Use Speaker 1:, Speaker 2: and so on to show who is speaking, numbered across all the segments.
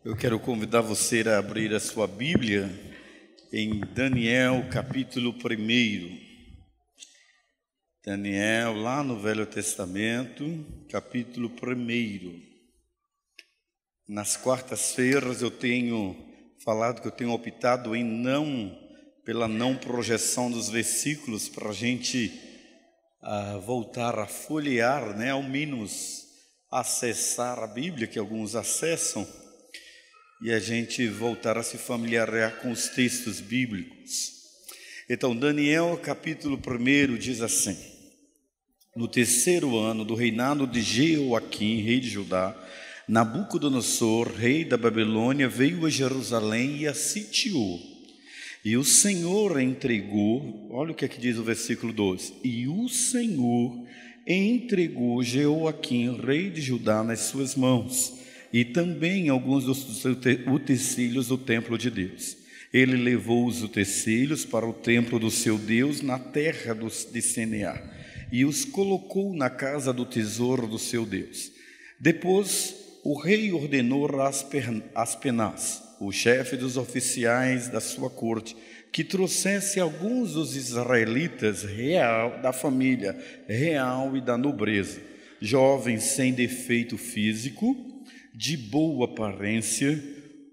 Speaker 1: Eu quero convidar você a abrir a sua Bíblia em Daniel, capítulo 1. Daniel, lá no Velho Testamento, capítulo 1. Nas quartas-feiras eu tenho falado que eu tenho optado pela não projeção dos versículos, para a gente voltar a folhear, ao menos acessar a Bíblia, que alguns acessam, e a gente voltar a se familiarizar com os textos bíblicos. Então, Daniel, capítulo 1, diz assim: no 3º ano do reinado de Jeoaquim, rei de Judá, Nabucodonosor, rei da Babilônia, veio a Jerusalém e a sitiou. E o Senhor entregou, olha o que aqui diz o versículo 12: e o Senhor entregou Jeoaquim, rei de Judá, nas suas mãos, e também alguns dos utensílios do templo de Deus. Ele levou os utensílios para o templo do seu Deus na terra de Senear, e os colocou na casa do tesouro do seu Deus. Depois o rei ordenou Aspenaz, o chefe dos oficiais da sua corte, que trouxesse alguns dos israelitas da família real e da nobreza, jovens sem defeito físico, de boa aparência,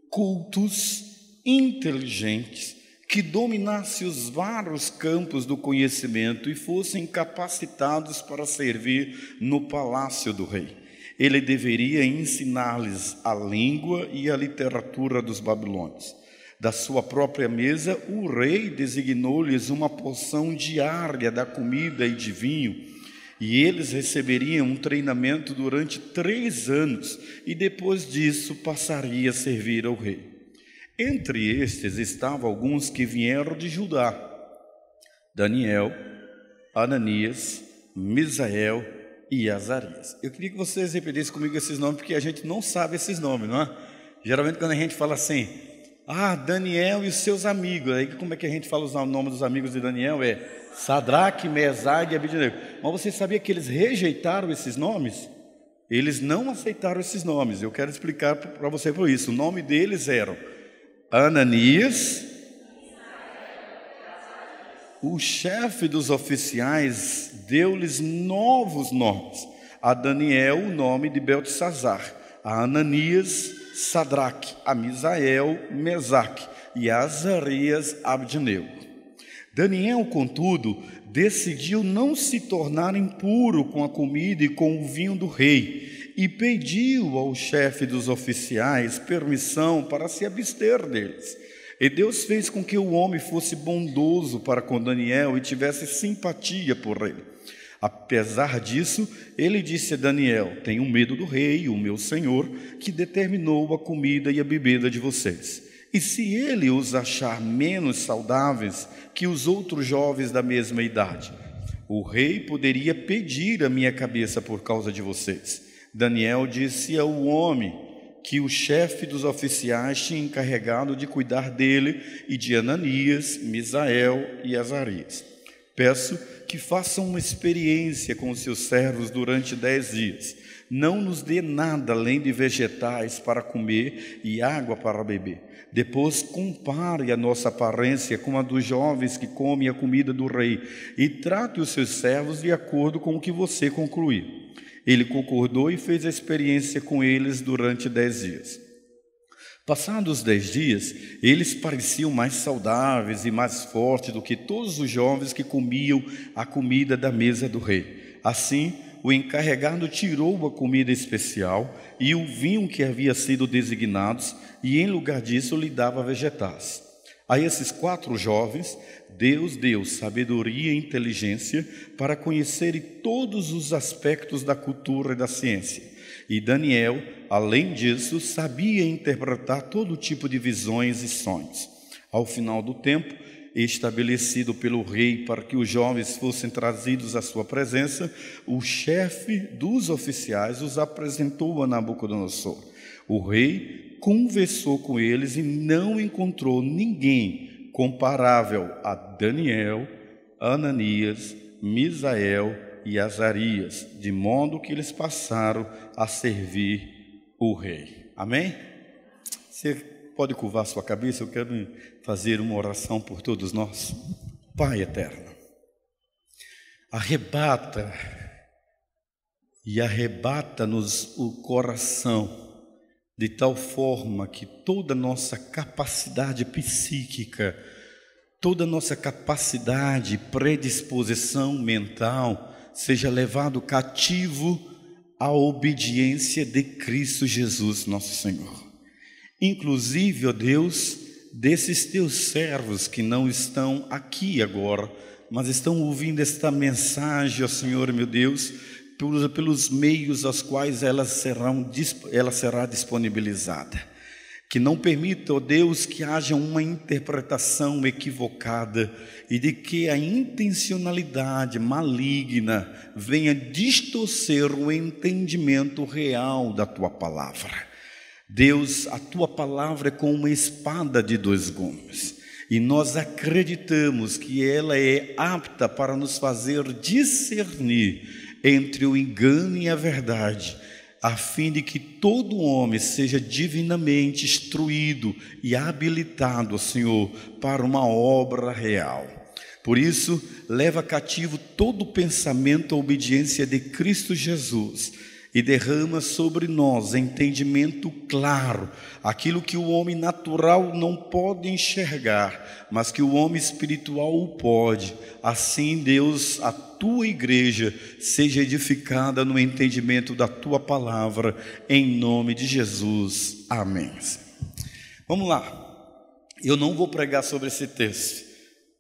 Speaker 1: cultos, inteligentes, que dominassem os vários campos do conhecimento e fossem capacitados para servir no palácio do rei. Ele deveria ensinar-lhes a língua e a literatura dos babilônios. Da sua própria mesa, o rei designou-lhes uma porção diária da comida e de vinho, e eles receberiam um treinamento durante 3 anos, e depois disso passaria a servir ao rei. Entre estes estavam alguns que vieram de Judá: Daniel, Ananias, Misael e Azarias. Eu queria que vocês repetissem comigo esses nomes, porque a gente não sabe esses nomes, não é? Geralmente quando a gente fala assim, Daniel e os seus amigos, aí como é que a gente fala o nome dos amigos de Daniel? É Sadraque, Mesaque e Abednego. Mas você sabia que eles rejeitaram esses nomes? Eles não aceitaram esses nomes. Eu quero explicar para você por isso. O nome deles eram Ananias. O chefe dos oficiais deu-lhes novos nomes. A Daniel, o nome de Beltesazar. A Ananias, Sadraque. A Misael, Mesaque. E a Azarias, Abednego. Daniel, contudo, decidiu não se tornar impuro com a comida e com o vinho do rei, e pediu ao chefe dos oficiais permissão para se abster deles. E Deus fez com que o homem fosse bondoso para com Daniel e tivesse simpatia por ele. Apesar disso, ele disse a Daniel: tenho medo do rei, o meu senhor, que determinou a comida e a bebida de vocês. E se ele os achar menos saudáveis que os outros jovens da mesma idade, o rei poderia pedir a minha cabeça por causa de vocês. Daniel disse ao homem que o chefe dos oficiais tinha encarregado de cuidar dele e de Ananias, Misael e Azarias: peço que façam uma experiência com os seus servos durante 10 dias. Não nos dê nada além de vegetais para comer e água para beber. Depois compare a nossa aparência com a dos jovens que comem a comida do rei, e trate os seus servos de acordo com o que você concluir. Ele concordou e fez a experiência com eles durante 10 dias. Passados os 10 dias, eles pareciam mais saudáveis e mais fortes do que todos os jovens que comiam a comida da mesa do rei. Assim, o encarregado tirou a comida especial e o vinho que havia sido designados, e em lugar disso lhe dava vegetais. A esses 4 jovens, Deus deu sabedoria e inteligência para conhecerem todos os aspectos da cultura e da ciência. E Daniel, além disso, sabia interpretar todo tipo de visões e sonhos. Ao final do tempo estabelecido pelo rei para que os jovens fossem trazidos à sua presença, o chefe dos oficiais os apresentou a Nabucodonosor. O rei conversou com eles e não encontrou ninguém comparável a Daniel, Ananias, Misael e Azarias, de modo que eles passaram a servir o rei. Amém? Você pode curvar sua cabeça, eu quero fazer uma oração por todos nós. Pai eterno, arrebata-nos o coração, de tal forma que toda nossa capacidade psíquica, toda nossa capacidade, predisposição mental, seja levado cativo à obediência de Cristo Jesus, nosso Senhor. Inclusive, ó Deus, desses teus servos que não estão aqui agora, mas estão ouvindo esta mensagem, ó Senhor, meu Deus, pelos meios aos quais ela será disponibilizada. Que não permita, ó Deus, que haja uma interpretação equivocada e de que a intencionalidade maligna venha distorcer o entendimento real da Tua palavra. Deus, a Tua palavra é como uma espada de dois gumes, e nós acreditamos que ela é apta para nos fazer discernir entre o engano e a verdade, a fim de que todo homem seja divinamente instruído e habilitado, Senhor, para uma obra real. Por isso, leva cativo todo pensamento à obediência de Cristo Jesus e derrama sobre nós entendimento claro, aquilo que o homem natural não pode enxergar, mas que o homem espiritual o pode. Assim, Deus, a Tua igreja seja edificada no entendimento da Tua palavra, em nome de Jesus. Amém. Vamos lá. Eu não vou pregar sobre esse texto,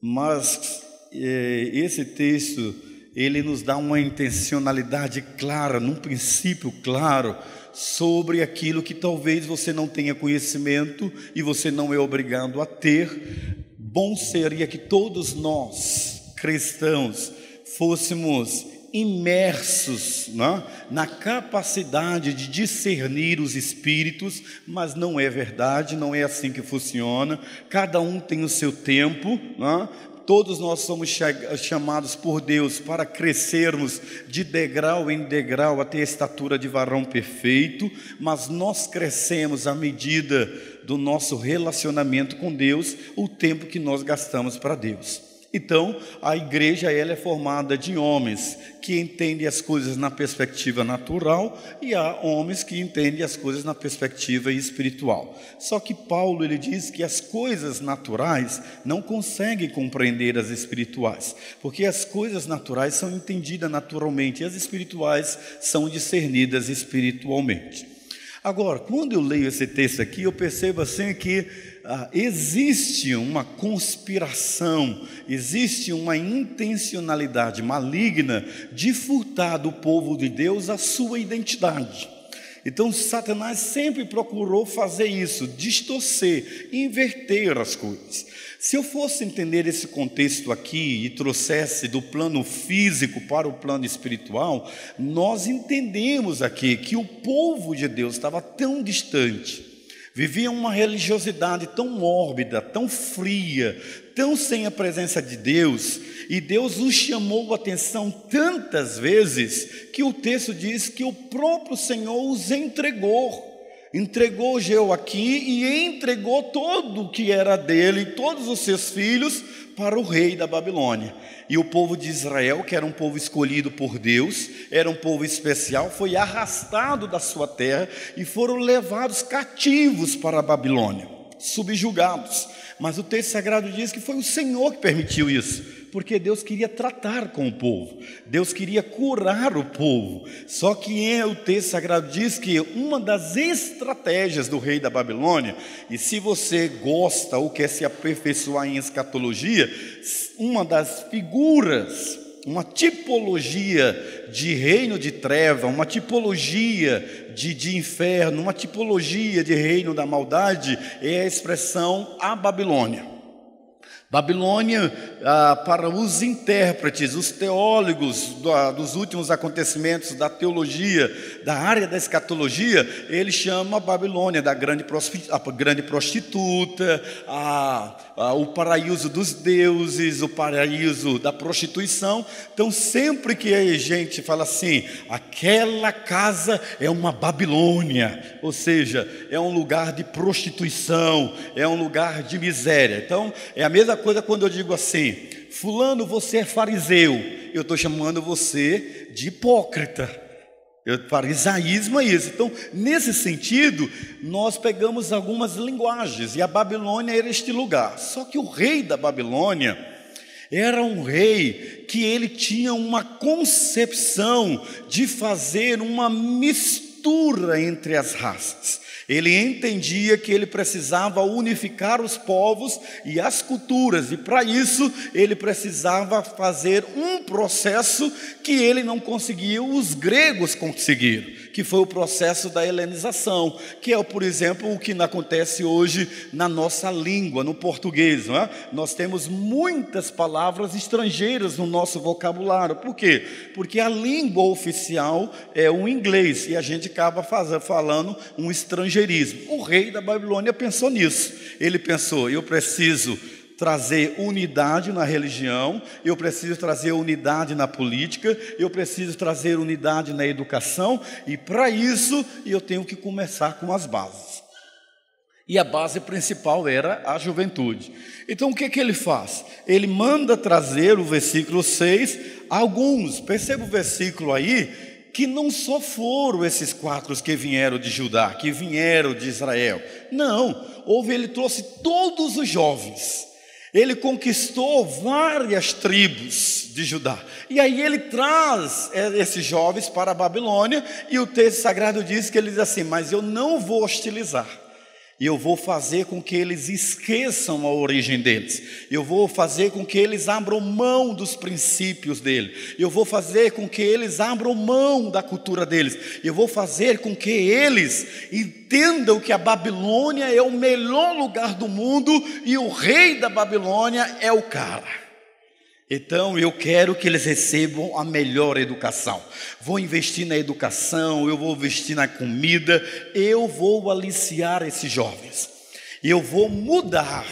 Speaker 1: mas esse texto, ele nos dá uma intencionalidade clara, num princípio claro, sobre aquilo que talvez você não tenha conhecimento e você não é obrigado a ter. Bom seria que todos nós, cristãos, fôssemos imersos, né, na capacidade de discernir os espíritos, mas não é verdade, não é assim que funciona. Cada um tem o seu tempo, né? Todos nós somos chamados por Deus para crescermos de degrau em degrau até a estatura de varão perfeito, mas nós crescemos à medida do nosso relacionamento com Deus, o tempo que nós gastamos para Deus. Então, a igreja, ela é formada de homens que entendem as coisas na perspectiva natural e há homens que entendem as coisas na perspectiva espiritual. Só que Paulo, ele diz que as coisas naturais não conseguem compreender as espirituais, porque as coisas naturais são entendidas naturalmente e as espirituais são discernidas espiritualmente. Agora, quando eu leio esse texto aqui, eu percebo assim que existe uma conspiração, existe uma intencionalidade maligna de furtar do povo de Deus a sua identidade. Então Satanás sempre procurou fazer isso, distorcer, inverter as coisas. Se eu fosse entender esse contexto aqui e trouxesse do plano físico para o plano espiritual, nós entendemos aqui que o povo de Deus estava tão distante, vivia uma religiosidade tão mórbida, tão fria, tão sem a presença de Deus, e Deus os chamou a atenção tantas vezes, que o texto diz que o próprio Senhor os entregou Jeoaquim e entregou todo o que era dele, todos os seus filhos, para o rei da Babilônia. E o povo de Israel, que era um povo escolhido por Deus, era um povo especial, foi arrastado da sua terra e foram levados cativos para a Babilônia, subjugados. Mas o texto sagrado diz que foi o Senhor que permitiu isso, porque Deus queria tratar com o povo, Deus queria curar o povo. Só que o texto sagrado diz que uma das estratégias do rei da Babilônia, e se você gosta ou quer se aperfeiçoar em escatologia, uma das figuras, uma tipologia de reino de treva, uma tipologia de inferno, uma tipologia de reino da maldade, é a expressão a Babilônia. Babilônia, para os intérpretes, os teólogos dos últimos acontecimentos da teologia, da área da escatologia, ele chama a Babilônia da grande prostituta, o paraíso dos deuses, o paraíso da prostituição. Então, sempre que a gente fala assim, aquela casa é uma Babilônia, ou seja, é um lugar de prostituição, é um lugar de miséria. Então, é a mesma coisa quando eu digo assim, fulano, você é fariseu, eu estou chamando você de hipócrita. Farisaísmo é isso. Então, nesse sentido, nós pegamos algumas linguagens, e a Babilônia era este lugar. Só que o rei da Babilônia era um rei que ele tinha uma concepção de fazer uma mistura entre as raças. Ele entendia que ele precisava unificar os povos e as culturas, e para isso ele precisava fazer um processo que ele não conseguiu, os gregos conseguiram, que foi o processo da helenização, que é, por exemplo, o que acontece hoje na nossa língua, no português, não é? Nós temos muitas palavras estrangeiras no nosso vocabulário. Por quê? Porque a língua oficial é o inglês, e a gente acaba falando um estrangeirismo. O rei da Babilônia pensou nisso. Ele pensou, eu preciso trazer unidade na religião, eu preciso trazer unidade na política, eu preciso trazer unidade na educação, e para isso eu tenho que começar com as bases. E a base principal era a juventude. Então o que ele faz? Ele manda trazer o versículo 6, alguns, perceba o versículo aí, que não só foram esses 4 que vieram de Judá, que vieram de Israel. Não, ele trouxe todos os jovens. Ele conquistou várias tribos de Judá. E aí ele traz esses jovens para a Babilônia, e o texto sagrado diz que ele diz assim, mas eu não vou hostilizar. E eu vou fazer com que eles esqueçam a origem deles. Eu vou fazer com que eles abram mão dos princípios dele. Eu vou fazer com que eles abram mão da cultura deles. Eu vou fazer com que eles entendam que a Babilônia é o melhor lugar do mundo e o rei da Babilônia é o cara. Então eu quero que eles recebam a melhor educação. Vou investir na educação, eu vou investir na comida, eu vou aliciar esses jovens. Eu vou mudar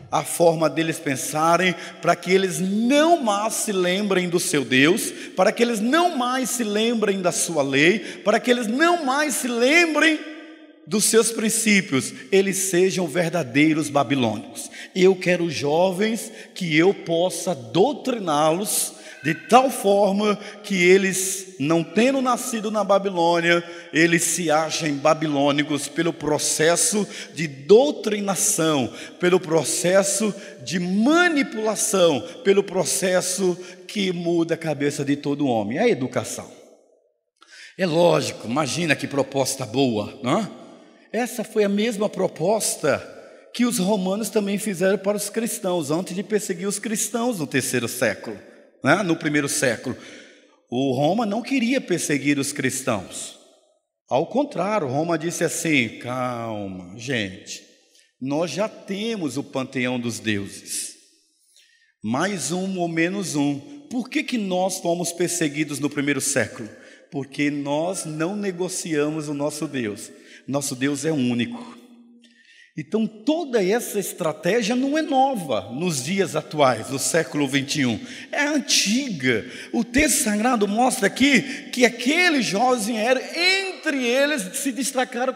Speaker 1: a forma deles pensarem, para que eles não mais se lembrem do seu Deus, para que eles não mais se lembrem da sua lei, para que eles não mais se lembrem dos seus princípios, eles sejam verdadeiros babilônicos. Eu quero jovens que eu possa doutriná-los de tal forma que eles, não tendo nascido na Babilônia, eles se achem babilônicos pelo processo de doutrinação, pelo processo de manipulação, pelo processo que muda a cabeça de todo homem, a educação. É lógico, imagina que proposta boa, não é? Essa foi a mesma proposta que os romanos também fizeram para os cristãos, antes de perseguir os cristãos no 3º século, né? No 1º século. O Roma não queria perseguir os cristãos. Ao contrário, Roma disse assim, calma, gente, nós já temos o panteão dos deuses. Mais um ou menos um. Por que nós fomos perseguidos no 1º século? Porque nós não negociamos o nosso Deus. Nosso Deus é único. Então toda essa estratégia não é nova nos dias atuais, no século 21. É antiga. O texto sagrado mostra aqui que aqueles jovens vieram, entre eles se destacaram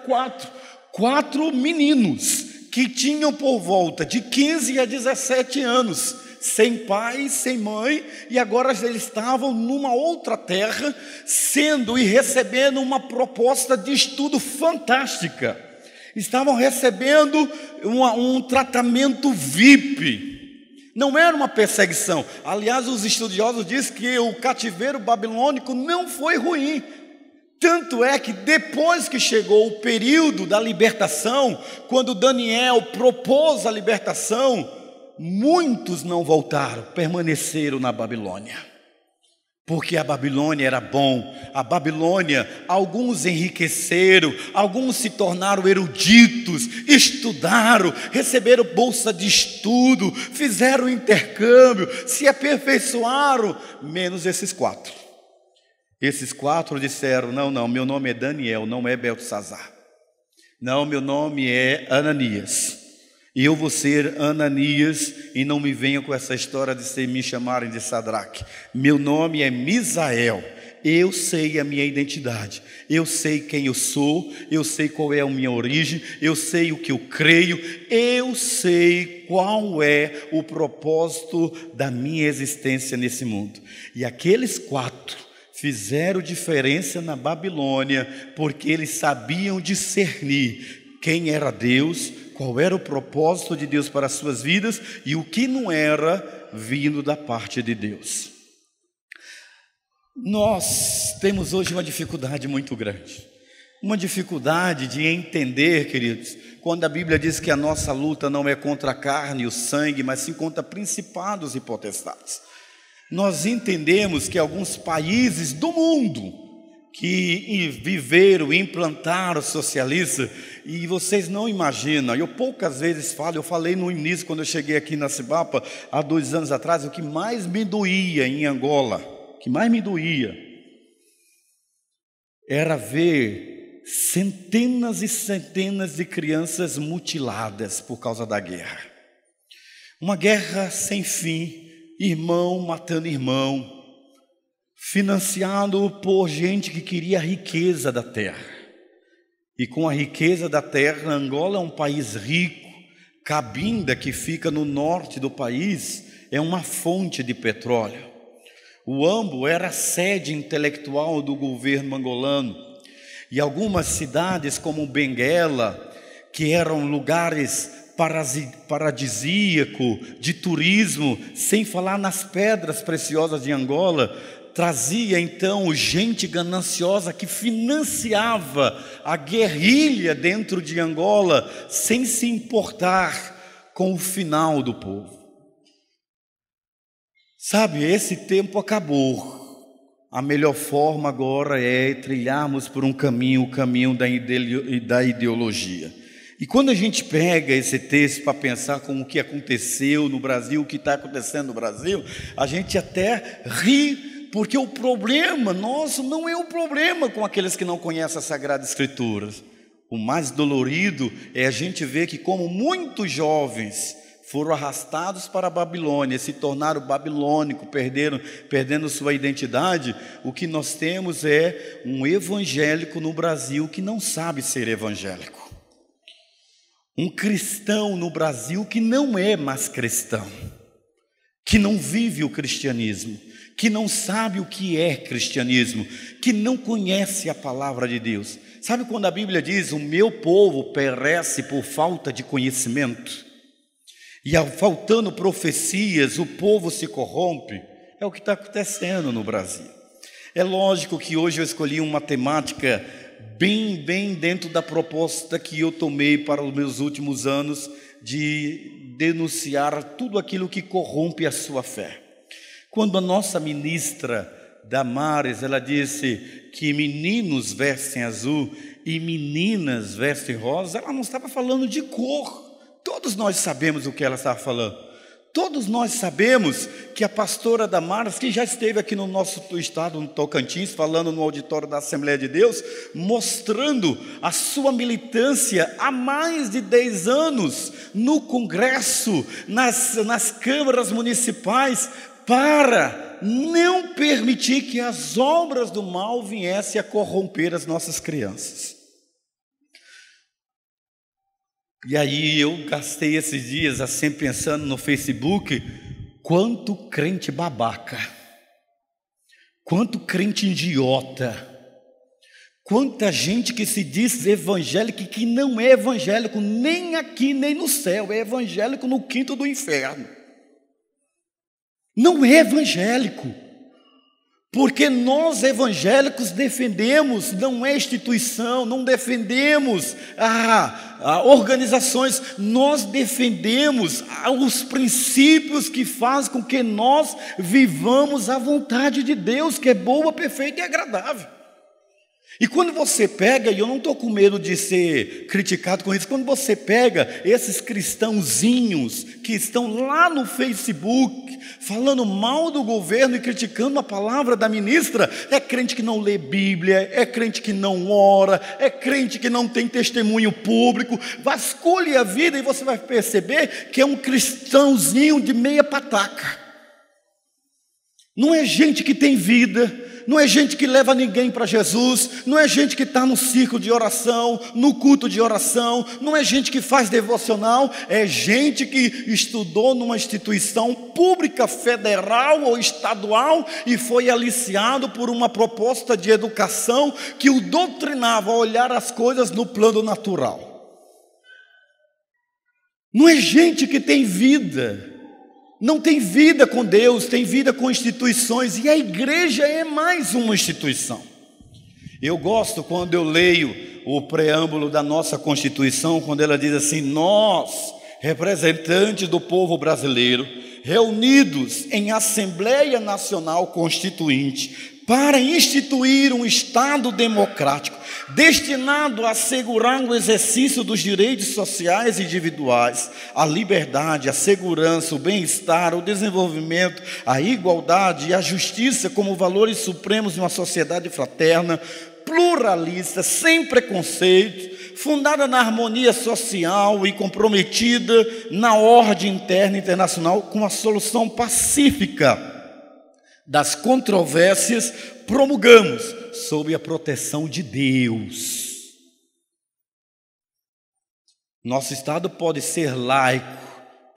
Speaker 1: 4 meninos que tinham por volta de 15 a 17 anos, sem pai, sem mãe, e agora eles estavam numa outra terra, sendo e recebendo uma proposta de estudo fantástica. Estavam recebendo um tratamento VIP. Não era uma perseguição. Aliás, os estudiosos dizem que o cativeiro babilônico não foi ruim. Tanto é que depois que chegou o período da libertação, quando Daniel propôs a libertação, muitos não voltaram, permaneceram na Babilônia. Porque a Babilônia era bom, a Babilônia, alguns enriqueceram, alguns se tornaram eruditos, estudaram, receberam bolsa de estudo, fizeram intercâmbio, se aperfeiçoaram, menos esses 4. Esses 4 disseram: não, meu nome é Daniel, não é Beltesazar. Não, meu nome é Ananias. E eu vou ser Ananias, e não me venham com essa história de me chamarem de Sadraque. Meu nome é Misael. Eu sei a minha identidade, eu sei quem eu sou, eu sei qual é a minha origem, eu sei o que eu creio, eu sei qual é o propósito da minha existência nesse mundo. E aqueles 4 fizeram diferença na Babilônia, porque eles sabiam discernir quem era Deus, qual era o propósito de Deus para as suas vidas e o que não era vindo da parte de Deus. Nós temos hoje uma dificuldade muito grande, uma dificuldade de entender, queridos, quando a Bíblia diz que a nossa luta não é contra a carne e o sangue, mas sim contra principados e potestades. Nós entendemos que alguns países do mundo que viveram, implantaram socialista, e vocês não imaginam, eu poucas vezes falo, eu falei no início, quando eu cheguei aqui na Cibapa, há 2 anos atrás, o que mais me doía em Angola, o que mais me doía, era ver centenas e centenas de crianças mutiladas por causa da guerra. Uma guerra sem fim, irmão matando irmão, financiado por gente que queria a riqueza da terra. E com a riqueza da terra, Angola é um país rico. Cabinda, que fica no norte do país, é uma fonte de petróleo. O Ambo era a sede intelectual do governo angolano. E algumas cidades como Benguela, que eram lugares paradisíacos de turismo, sem falar nas pedras preciosas de Angola, trazia então gente gananciosa que financiava a guerrilha dentro de Angola, sem se importar com o final do povo. Sabe, esse tempo acabou. A melhor forma agora é trilharmos por um caminho, o caminho da ideologia. E quando a gente pega esse texto para pensar com o que aconteceu no Brasil, o que está acontecendo no Brasil, a gente até ri, porque o problema nosso não é o problema com aqueles que não conhecem a Sagrada Escritura. O mais dolorido é a gente ver que, como muitos jovens foram arrastados para a Babilônia, se tornaram babilônicos, perdendo sua identidade, o que nós temos é um evangélico no Brasil que não sabe ser evangélico. Um cristão no Brasil que não é mais cristão, que não vive o cristianismo, que não sabe o que é cristianismo, que não conhece a palavra de Deus. Sabe quando a Bíblia diz: o meu povo perece por falta de conhecimento? E faltando profecias, o povo se corrompe. É o que está acontecendo no Brasil. É lógico que hoje eu escolhi uma temática bem dentro da proposta que eu tomei para os meus últimos anos, de denunciar tudo aquilo que corrompe a sua fé. Quando a nossa ministra Damares, ela disse que meninos vestem azul e meninas vestem rosa, ela não estava falando de cor. Todos nós sabemos o que ela estava falando. Todos nós sabemos que a pastora Damares, que já esteve aqui no nosso estado, no Tocantins, falando no auditório da Assembleia de Deus, mostrando a sua militância há mais de 10 anos no Congresso, nas câmaras municipais, para não permitir que as obras do mal viessem a corromper as nossas crianças. E aí eu gastei esses dias assim pensando no Facebook, quanto crente babaca, quanto crente idiota, quanta gente que se diz evangélico e que não é evangélico nem aqui nem no céu, é evangélico no quinto do inferno. Não é evangélico. Porque nós evangélicos defendemos, não é instituição, não defendemos organizações, nós defendemos os princípios que fazem com que nós vivamos a vontade de Deus, que é boa, perfeita e agradável. E quando você pega, e eu não estou com medo de ser criticado com isso, quando você pega esses cristãozinhos que estão lá no Facebook, falando mal do governo e criticando a palavra da ministra, é crente que não lê Bíblia, é crente que não ora, é crente que não tem testemunho público. Vasculhe a vida e você vai perceber que é um cristãozinho de meia pataca. Não é gente que tem vida, não é gente que leva ninguém para Jesus, não é gente que está no círculo de oração, no culto de oração, não é gente que faz devocional, é gente que estudou numa instituição pública, federal ou estadual e foi aliciado por uma proposta de educação que o doutrinava a olhar as coisas no plano natural. Não é gente que tem vida. Não tem vida com Deus, tem vida com instituições, e a igreja é mais uma instituição. Eu gosto quando eu leio o preâmbulo da nossa Constituição, quando ela diz assim: nós, representantes do povo brasileiro, reunidos em Assembleia Nacional Constituinte, para instituir um Estado democrático, destinado a assegurar o exercício dos direitos sociais e individuais, a liberdade, a segurança, o bem-estar, o desenvolvimento, a igualdade e a justiça como valores supremos de uma sociedade fraterna, pluralista, sem preconceito, fundada na harmonia social e comprometida na ordem interna e internacional com a solução pacífica das controvérsias, promulgamos sob a proteção de Deus. Nosso Estado pode ser laico,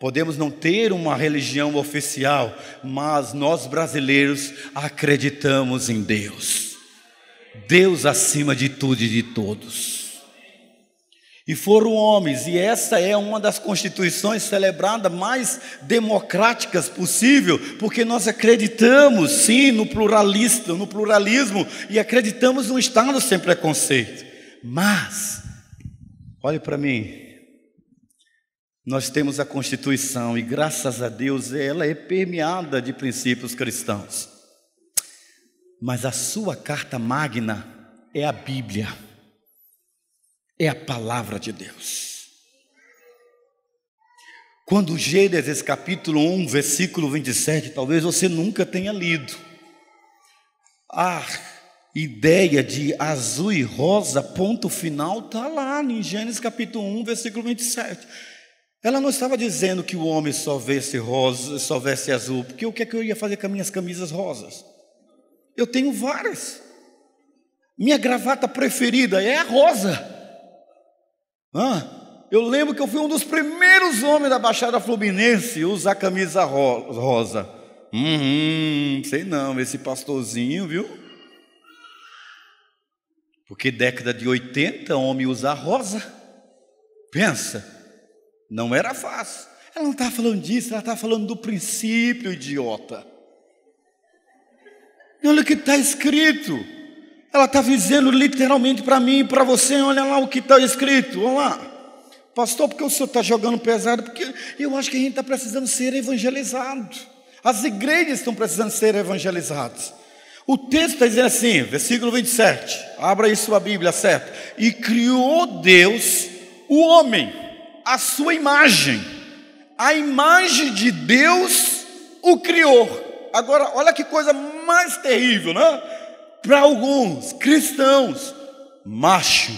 Speaker 1: podemos não ter uma religião oficial, mas nós brasileiros acreditamos em Deus. Deus acima de tudo e de todos. E foram homens, e essa é uma das constituições celebradas mais democráticas possível, porque nós acreditamos sim no pluralismo e acreditamos num Estado sem preconceito. Mas, olhe para mim, nós temos a Constituição e graças a Deus ela é permeada de princípios cristãos. Mas a sua carta magna é a Bíblia. É a palavra de Deus. Quando Gênesis capítulo 1, versículo 27, talvez você nunca tenha lido. A ideia de azul e rosa, ponto final, está lá em Gênesis capítulo 1, versículo 27. Ela não estava dizendo que o homem só vesse rosa, só vesse azul, porque o que é que eu ia fazer com as minhas camisas rosas? Eu tenho várias. Minha gravata preferida é a rosa. Eu lembro que eu fui um dos primeiros homens da Baixada Fluminense a usar camisa rosa. Sei não, esse pastorzinho, viu? Porque década de 80, homem usar rosa. Pensa, não era fácil. Ela não estava falando disso, ela estava falando do princípio, idiota. E olha o que está escrito. Ela está dizendo literalmente para mim e para você, olha lá o que está escrito, olha lá. Pastor, por que o senhor está jogando pesado? Porque eu acho que a gente está precisando ser evangelizado. As igrejas estão precisando ser evangelizadas. O texto está dizendo assim, versículo 27, abra aí sua Bíblia, certo? E criou Deus o homem, a sua imagem. A imagem de Deus o criou. Agora, olha que coisa mais terrível, né? Para alguns cristãos, macho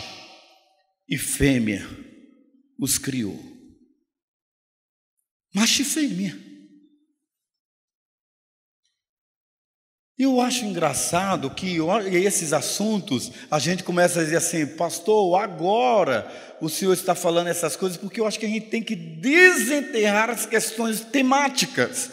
Speaker 1: e fêmea os criou. Macho e fêmea. Eu acho engraçado que esses assuntos, a gente começa a dizer assim, pastor, agora o senhor está falando essas coisas, porque eu acho que a gente tem que desenterrar as questões temáticas.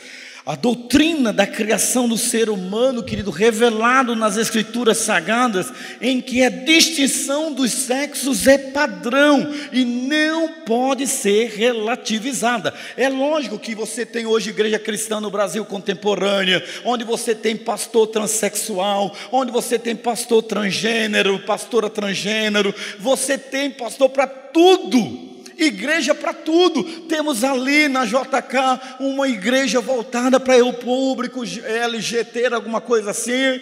Speaker 1: A doutrina da criação do ser humano, querido, revelado nas Escrituras Sagradas, em que a distinção dos sexos é padrão e não pode ser relativizada. É lógico que você tem hoje igreja cristã no Brasil contemporânea, onde você tem pastor transexual, onde você tem pastor transgênero, pastora transgênero, você tem pastor para tudo. Igreja para tudo. Temos ali na JK uma igreja voltada para o público LGBT, alguma coisa assim,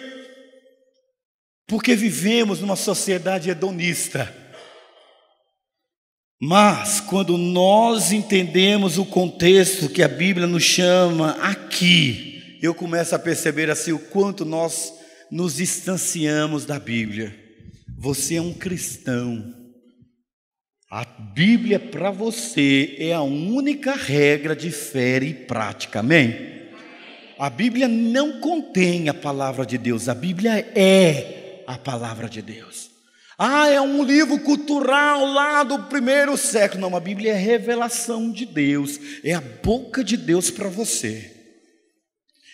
Speaker 1: porque vivemos numa sociedade hedonista. Mas quando nós entendemos o contexto que a Bíblia nos chama aqui, eu começo a perceber assim o quanto nós nos distanciamos da Bíblia. Você é um cristão. A Bíblia para você é a única regra de fé e prática, amém? A Bíblia não contém a palavra de Deus, a Bíblia é a palavra de Deus. É um livro cultural lá do primeiro século. Não, a Bíblia é a revelação de Deus, é a boca de Deus para você.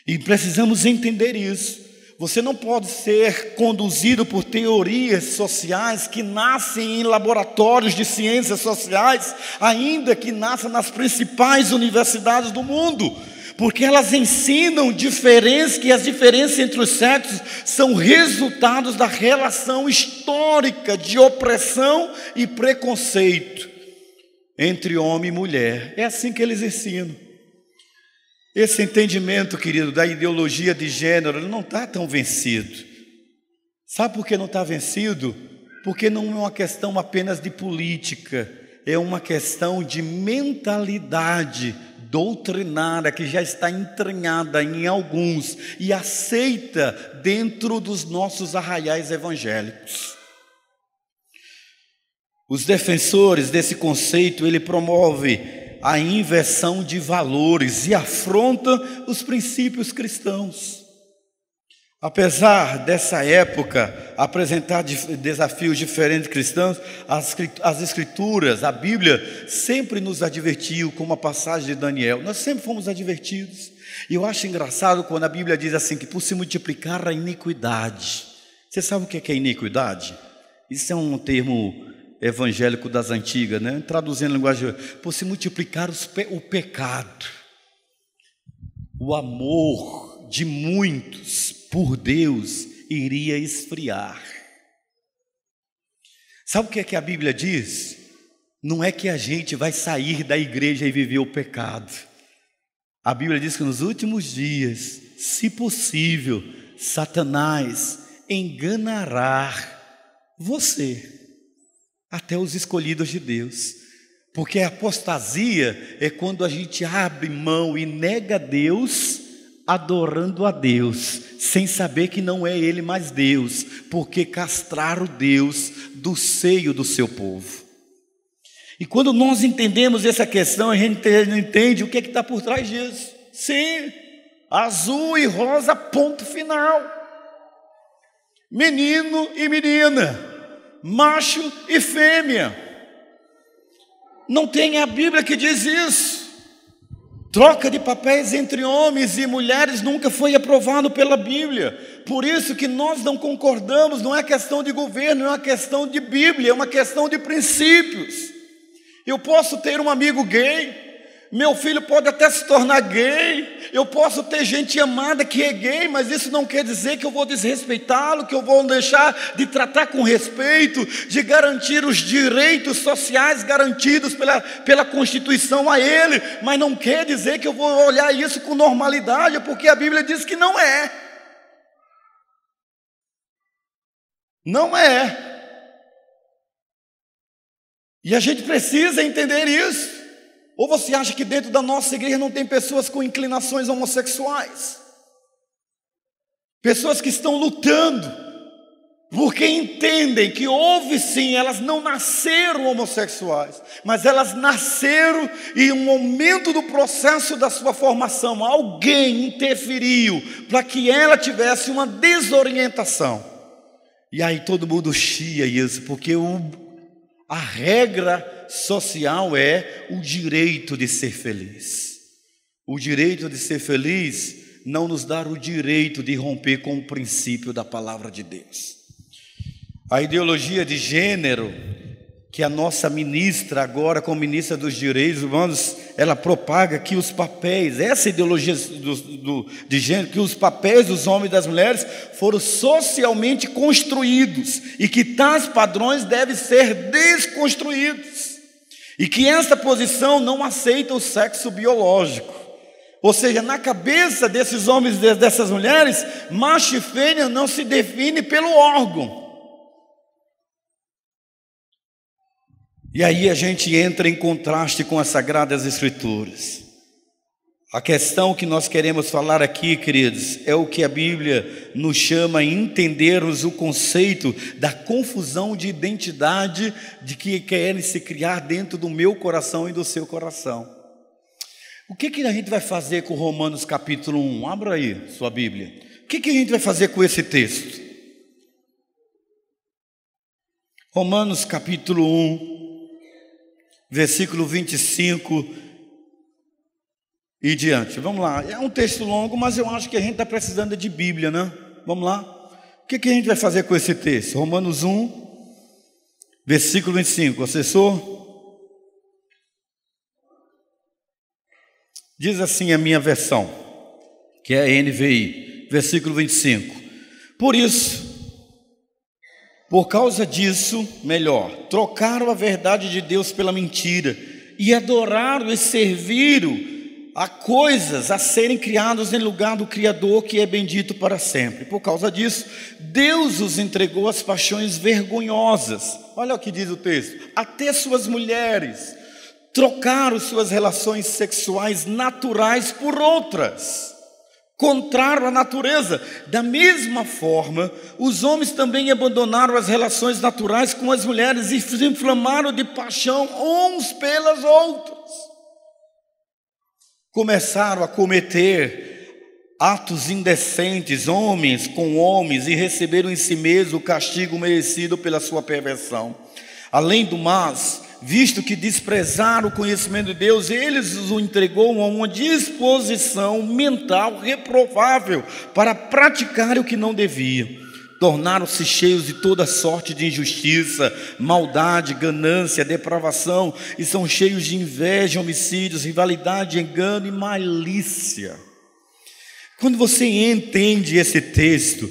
Speaker 1: E precisamos entender isso. Você não pode ser conduzido por teorias sociais que nascem em laboratórios de ciências sociais, ainda que nasçam nas principais universidades do mundo, porque elas ensinam diferenças, que as diferenças entre os sexos são resultados da relação histórica de opressão e preconceito entre homem e mulher. É assim que eles ensinam. Esse entendimento, querido, da ideologia de gênero, ele não está tão vencido. Sabe por que não está vencido? Porque não é uma questão apenas de política, é uma questão de mentalidade doutrinária que já está entranhada em alguns e aceita dentro dos nossos arraiais evangélicos. Os defensores desse conceito, ele promove a inversão de valores e afronta os princípios cristãos. Apesar dessa época apresentar desafios diferentes cristãos, as Escrituras, a Bíblia, sempre nos advertiu, como a passagem de Daniel. Nós sempre fomos advertidos. E eu acho engraçado quando a Bíblia diz assim, que por se multiplicar a iniquidade. Você sabe o que é iniquidade? Isso é um termo evangélico das antigas, né? Traduzindo a linguagem, por se multiplicar o pecado, o amor de muitos por Deus iria esfriar. Sabe o que é que a Bíblia diz? Não é que a gente vai sair da igreja e viver o pecado. A Bíblia diz que nos últimos dias, se possível, Satanás enganará você, até os escolhidos de Deus, porque a apostasia é quando a gente abre mão e nega Deus, adorando a Deus, sem saber que não é Ele mais Deus, porque castraram Deus do seio do seu povo. E quando nós entendemos essa questão, a gente entende o que está por trás disso. Sim, azul e rosa, ponto final. Menino e menina, macho e fêmea. Não tem a Bíblia que diz isso. Troca de papéis entre homens e mulheres nunca foi aprovado pela Bíblia. Por isso que nós não concordamos. Não é questão de governo, não é uma questão de Bíblia, é uma questão de princípios. Eu posso ter um amigo gay, meu filho pode até se tornar gay, eu posso ter gente amada que é gay, mas isso não quer dizer que eu vou desrespeitá-lo, que eu vou deixar de tratar com respeito, de garantir os direitos sociais garantidos pela Constituição a ele, mas não quer dizer que eu vou olhar isso com normalidade, porque a Bíblia diz que não é. Não é. E a gente precisa entender isso. Ou você acha que dentro da nossa igreja não tem pessoas com inclinações homossexuais? Pessoas que estão lutando, porque entendem que houve sim, elas não nasceram homossexuais, mas elas nasceram e em um momento do processo da sua formação, alguém interferiu para que ela tivesse uma desorientação. E aí todo mundo chia isso, porque a regra social é o direito de ser feliz. O direito de ser feliz não nos dá o direito de romper com o princípio da palavra de Deus. A ideologia de gênero, que a nossa ministra agora, como ministra dos direitos humanos, ela propaga que os papéis, essa ideologia de gênero, que os papéis dos homens e das mulheres foram socialmente construídos e que tais padrões devem ser desconstruídos e que essa posição não aceita o sexo biológico. Ou seja, na cabeça desses homens e dessas mulheres, macho e fêmea não se define pelo órgão. E aí a gente entra em contraste com as Sagradas Escrituras. A questão que nós queremos falar aqui, queridos, é o que a Bíblia nos chama a entendermos o conceito da confusão de identidade de que querem se criar dentro do meu coração e do seu coração. O que a gente vai fazer com Romanos capítulo 1? Abra aí sua Bíblia. O que a gente vai fazer com esse texto? Romanos capítulo 1, versículo 25 e diante. Vamos lá. É um texto longo, mas eu acho que a gente está precisando de Bíblia, né? Vamos lá. O que a gente vai fazer com esse texto? Romanos 1, versículo 25. Acessou? Diz assim a minha versão, que é a NVI, versículo 25. Por isso, por causa disso, melhor, trocaram a verdade de Deus pela mentira e adoraram e serviram a coisas a serem criadas em lugar do Criador, que é bendito para sempre. Por causa disso, Deus os entregou às paixões vergonhosas. Olha o que diz o texto: até suas mulheres trocaram suas relações sexuais naturais por outras, contrário à natureza. Da mesma forma, os homens também abandonaram as relações naturais com as mulheres e se inflamaram de paixão uns pelas outras. Começaram a cometer atos indecentes, homens com homens, e receberam em si mesmo o castigo merecido pela sua perversão. Além do mais, visto que desprezaram o conhecimento de Deus, eles os entregou a uma disposição mental reprovável para praticar o que não deviam. Tornaram-se cheios de toda sorte de injustiça, maldade, ganância, depravação, e são cheios de inveja, homicídios, rivalidade, engano e malícia. Quando você entende esse texto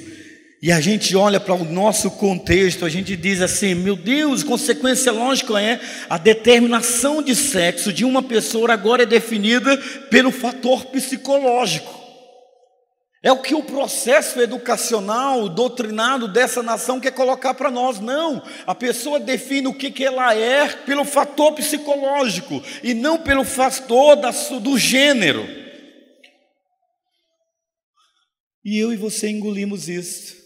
Speaker 1: e a gente olha para o nosso contexto, a gente diz assim: meu Deus, consequência lógica é a determinação de sexo de uma pessoa agora é definida pelo fator psicológico. É o que o processo educacional, doutrinado dessa nação quer colocar para nós. Não, a pessoa define o que ela é pelo fator psicológico e não pelo fator do gênero. E eu e você engolimos isso.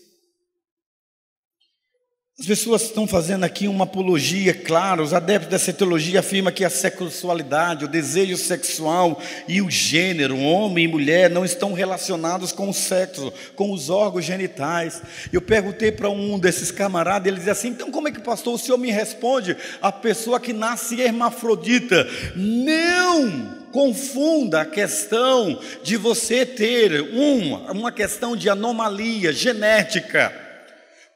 Speaker 1: As pessoas estão fazendo aqui uma apologia, claro, os adeptos dessa teologia afirmam que a sexualidade, o desejo sexual e o gênero, homem e mulher, não estão relacionados com o sexo, com os órgãos genitais. Eu perguntei para um desses camaradas, ele dizia assim: então como é que, pastor, o senhor me responde a pessoa que nasce hermafrodita? Não confunda a questão de você ter uma questão de anomalia genética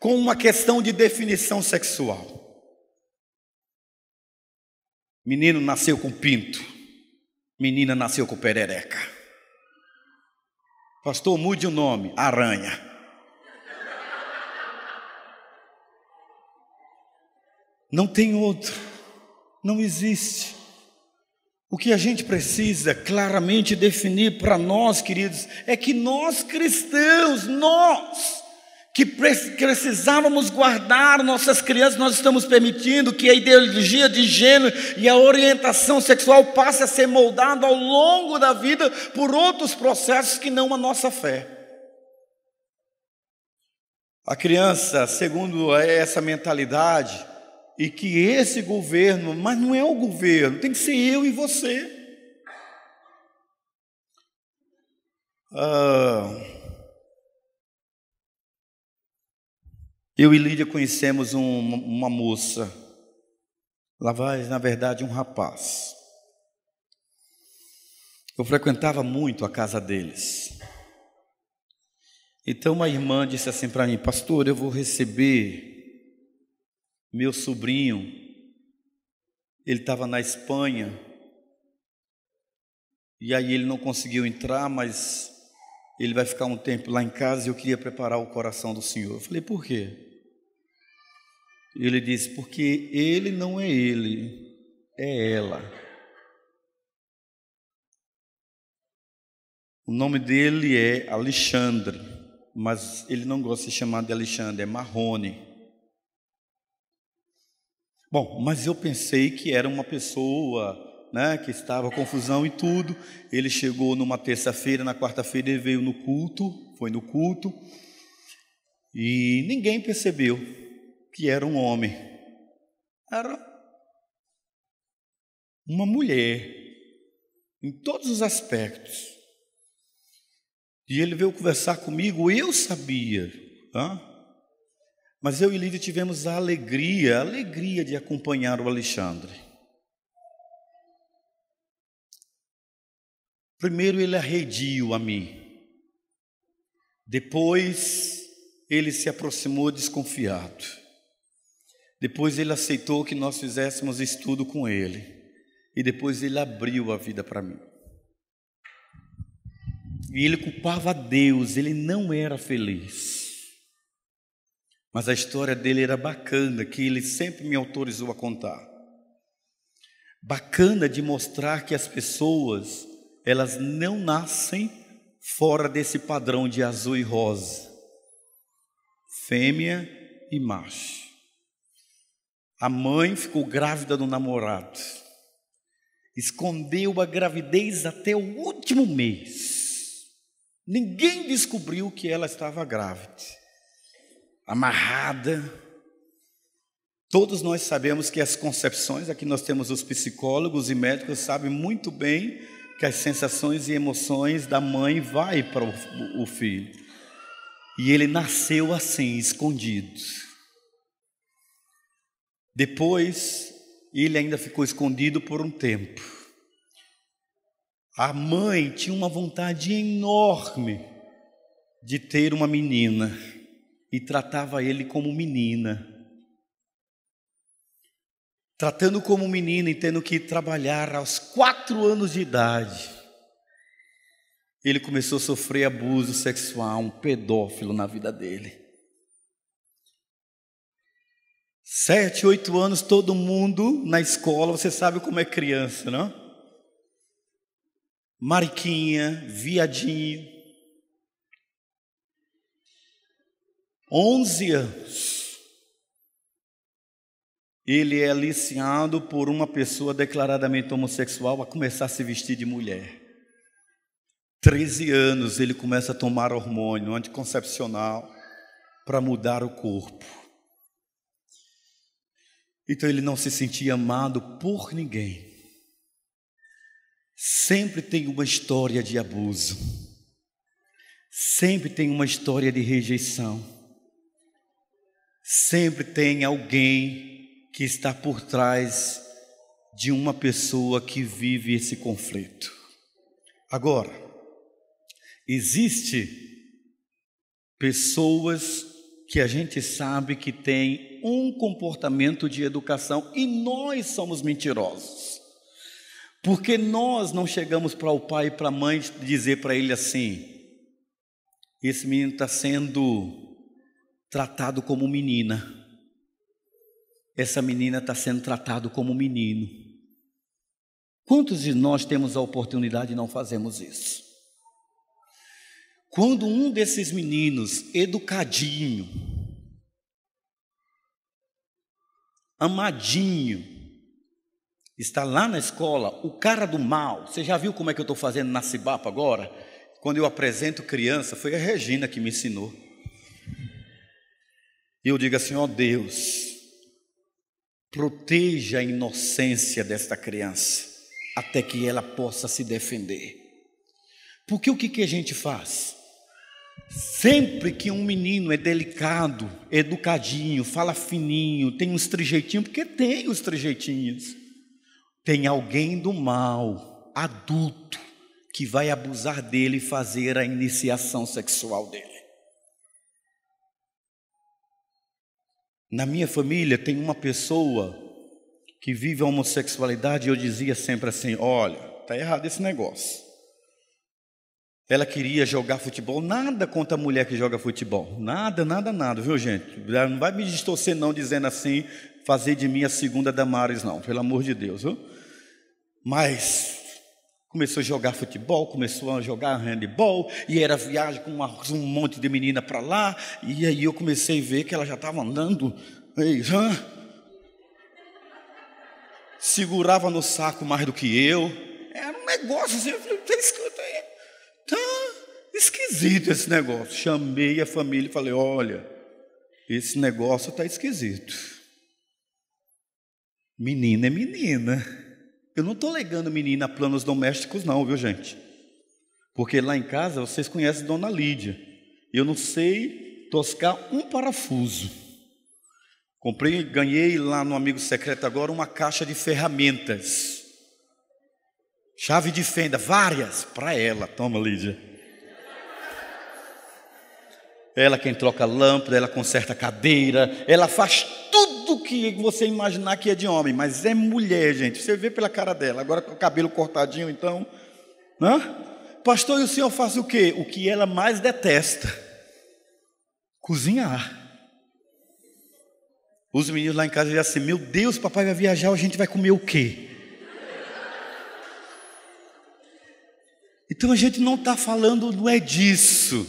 Speaker 1: com uma questão de definição sexual. Menino nasceu com pinto, menina nasceu com perereca. Pastor, mude o nome: aranha. Não tem outro, não existe. O que a gente precisa claramente definir para nós, queridos, é que nós cristãos, nós que precisávamos guardar nossas crianças, nós estamos permitindo que a ideologia de gênero e a orientação sexual passe a ser moldada ao longo da vida por outros processos que não a nossa fé. A criança, segundo essa mentalidade, e que esse governo, mas não é o governo, tem que ser eu e você. Eu e Lídia conhecemos uma moça, lá vai, na verdade, um rapaz. Eu frequentava muito a casa deles. Então uma irmã disse assim para mim: pastor, eu vou receber meu sobrinho. Ele estava na Espanha, e aí ele não conseguiu entrar, mas ele vai ficar um tempo lá em casa e eu queria preparar o coração do Senhor. Eu falei: por quê? Ele disse: porque ele não é ele, é ela. O nome dele é Alexandre, mas ele não gosta de ser chamado de Alexandre, é Marrone. Bom, mas eu pensei que era uma pessoa, né, que estava confusão e tudo. Ele chegou numa terça-feira, na quarta-feira ele veio no culto, foi no culto, e ninguém percebeu que era um homem. Era uma mulher, em todos os aspectos. E ele veio conversar comigo, eu sabia, tá? Mas eu e Lídia tivemos a alegria de acompanhar o Alexandre. Primeiro ele arredio a mim. Depois ele se aproximou desconfiado. Depois ele aceitou que nós fizéssemos estudo com ele. E depois ele abriu a vida para mim. E ele culpava a Deus, ele não era feliz. Mas a história dele era bacana, que ele sempre me autorizou a contar. Bacana de mostrar que as pessoas, elas não nascem fora desse padrão de azul e rosa. Fêmea e macho. A mãe ficou grávida do namorado. Escondeu a gravidez até o último mês. Ninguém descobriu que ela estava grávida. Amarrada. Todos nós sabemos que as concepções, aqui nós temos os psicólogos e médicos, sabem muito bem que as sensações e emoções da mãe vai para o filho. E ele nasceu assim, escondido. Depois, ele ainda ficou escondido por um tempo. A mãe tinha uma vontade enorme de ter uma menina e tratava ele como menina. Tratando como menina e tendo que trabalhar aos 4 anos de idade, ele começou a sofrer abuso sexual, um pedófilo na vida dele. 7, 8 anos, todo mundo na escola, você sabe como é criança, não? Mariquinha, viadinho. 11 anos. Ele é aliciado por uma pessoa declaradamente homossexual a começar a se vestir de mulher. 13 anos ele começa a tomar hormônio anticoncepcional para mudar o corpo. Então ele não se sentia amado por ninguém. Sempre tem uma história de abuso. Sempre tem uma história de rejeição. Sempre tem alguém que está por trás de uma pessoa que vive esse conflito. Agora, existe pessoas que a gente sabe que têm um comportamento de educação e nós somos mentirosos. Porque nós não chegamos para o pai e para a mãe dizer para ele assim: esse menino está sendo tratado como menina. Essa menina está sendo tratada como menino. Quantos de nós temos a oportunidade e não fazemos isso? Quando um desses meninos, educadinho, amadinho, está lá na escola, o cara do mal, você já viu como é que eu estou fazendo na Cibapa agora? Quando eu apresento criança, foi a Regina que me ensinou. E eu digo assim: ó Deus, proteja a inocência desta criança, até que ela possa se defender. Porque o que a gente faz? Sempre que um menino é delicado, educadinho, fala fininho, tem uns trejeitinhos, porque tem os trejeitinhos, tem alguém do mal, adulto, que vai abusar dele e fazer a iniciação sexual dele. Na minha família tem uma pessoa que vive a homossexualidade e eu dizia sempre assim, olha, está errado esse negócio. Ela queria jogar futebol, nada contra a mulher que joga futebol, nada, viu gente? Não vai me distorcer não, dizendo assim, fazer de mim a segunda Damares não, pelo amor de Deus, viu? Mas começou a jogar futebol, começou a jogar handebol, e era viagem com um monte de menina para lá, e aí eu comecei a ver que ela já estava andando, segurava no saco mais do que eu, era um negócio assim, eu falei, escuta aí, tá esquisito esse negócio. Chamei a família e falei, olha, esse negócio está esquisito. Menina é menina. Eu não estou legando menina a planos domésticos não, viu gente? Porque lá em casa vocês conhecem Dona Lídia. Eu não sei toscar um parafuso. Ganhei lá no Amigo Secreto agora uma caixa de ferramentas. Chave de fenda, várias, para ela. Toma, Lídia. Ela quem troca lâmpada, ela conserta cadeira, ela faz tudo que você imaginar que é de homem, mas é mulher, gente. Você vê pela cara dela. Agora com o cabelo cortadinho, então, né? Pastor, e o senhor faz o quê? O que ela mais detesta: cozinhar. Os meninos lá em casa dizem assim, meu Deus, papai vai viajar, a gente vai comer o quê? Então a gente não está falando, não é disso.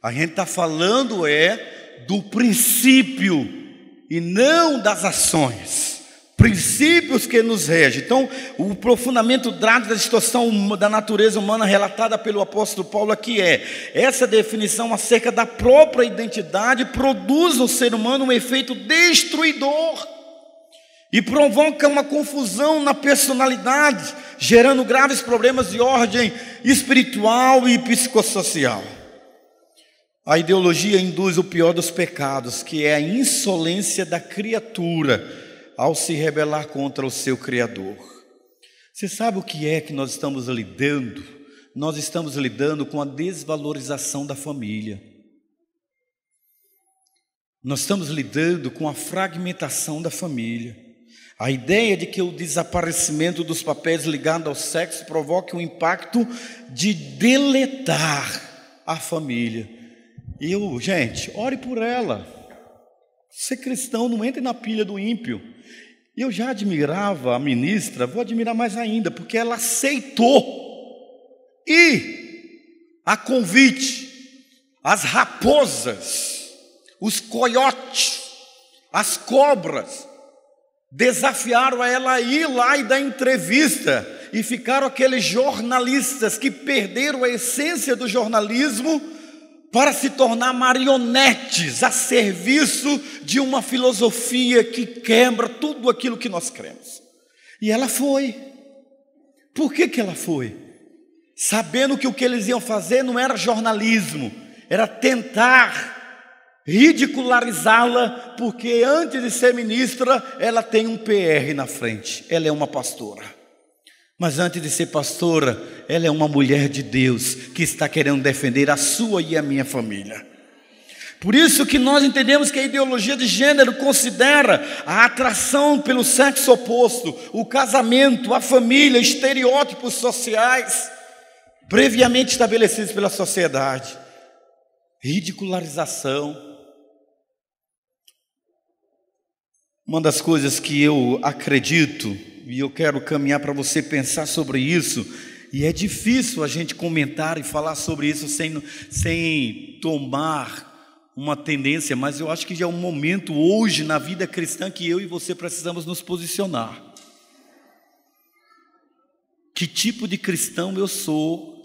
Speaker 1: A gente está falando do princípio e não das ações. Princípios que nos regem. Então, o aprofundamento da situação da natureza humana relatada pelo apóstolo Paulo aqui essa definição acerca da própria identidade produz no ser humano um efeito destruidor e provoca uma confusão na personalidade, gerando graves problemas de ordem espiritual e psicossocial. A ideologia induz o pior dos pecados, que é a insolência da criatura ao se rebelar contra o seu Criador. Você sabe o que é que nós estamos lidando? Nós estamos lidando com a desvalorização da família. Nós estamos lidando com a fragmentação da família. A ideia de que o desaparecimento dos papéis ligados ao sexo provoque um impacto de deletar a família. Gente, ore por ela. Ser cristão, não entre na pilha do ímpio. Eu já admirava a ministra, vou admirar mais ainda, porque ela aceitou. E a convite, as raposas, os coiotes, as cobras, desafiaram ela a ir lá e dar entrevista. E ficaram aqueles jornalistas que perderam a essência do jornalismo para se tornar marionetes a serviço de uma filosofia que quebra tudo aquilo que nós cremos. E ela foi. Por que ela foi? Sabendo que o que eles iam fazer não era jornalismo, era tentar ridicularizá-la, porque antes de ser ministra, ela tem um PR na frente, ela é uma pastora. Mas antes de ser pastora, ela é uma mulher de Deus que está querendo defender a sua e a minha família. Por isso que nós entendemos que a ideologia de gênero considera a atração pelo sexo oposto, o casamento, a família, estereótipos sociais previamente estabelecidos pela sociedade. Ridicularização. Uma das coisas que eu acredito, e eu quero caminhar para você pensar sobre isso, e é difícil a gente comentar e falar sobre isso sem tomar uma tendência, mas eu acho que já é um momento hoje na vida cristã que eu e você precisamos nos posicionar. Que tipo de cristão eu sou